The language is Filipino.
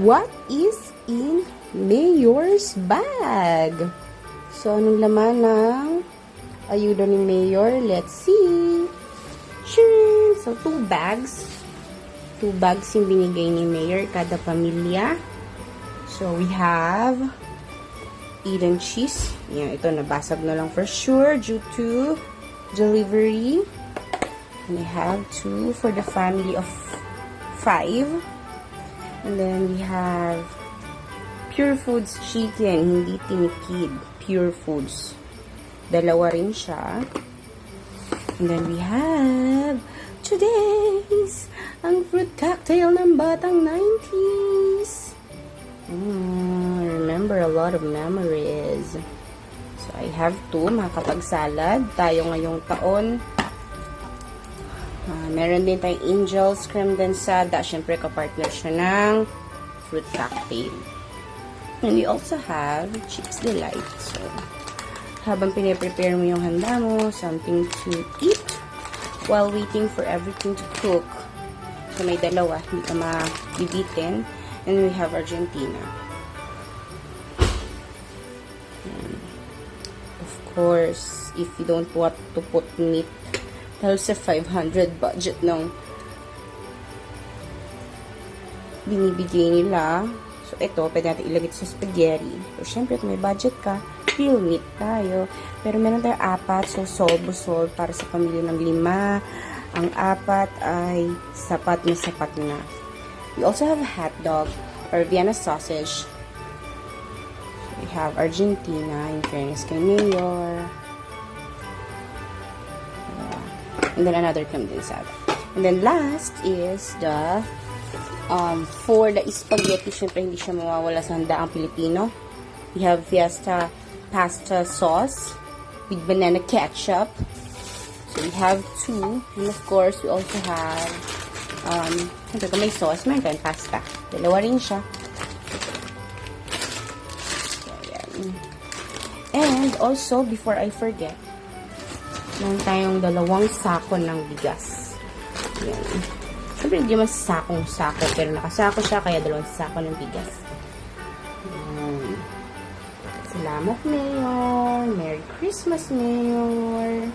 What is in Mayor's bag? So, anong laman ng ayuda ni Mayor? Let's see. Sure. So, 2 bags. 2 bags yung binigay ni Mayor kada pamilya. So, we have Eden cheese. Yan, ito nabasag na lang for sure due to delivery. And I have 2 for the family of 5. And then we have Pure Foods chicken, hindi tinikid. Pure Foods. 2 rin siya. And then we have today's ang fruit cocktail ng batang 90s. Remember a lot of memories. So, I have 2 makakapagsalad tayo ngayong taon. Meron din tayong Angel's Cremdensada. Siyempre, kapartner siya ng fruit cocktail. And we also have Chips Delight. So, habang piniprepare mo yung handa mo, something to eat while waiting for everything to cook. So, may 2. Hindi ka mabibitin. And we have Argentina. And of course, if you don't want to put meat, dahil sa 500 budget ng binibigay nila. So, ito, pwede natin ilagay sa spaghetti. So, syempre, kung may budget ka, real meat tayo. Pero meron tayo 4. So, solve para sa pamilya ng 5. Ang 4 ay sapat na. We also have a hot dog or Vienna sausage. We have Argentina, in fairness kay Mayor. And then another condensada. And then last is the for the spaghetti, syempre hindi siya mawawala sa handaang Pilipino. We have Fiesta pasta sauce with banana ketchup. So we have 2. And of course, we also have syempre kung may sauce, meron tayong pasta. 2 rin siya. So, ayan. And also, before I forget, meron tayong 2 sako ng bigas. Ayan. Siyempre, hindi naman sakong-sako, pero nakasako siya, kaya 2 sako ng bigas. Ayan. Salamat, Mayor. Merry Christmas, Mayor.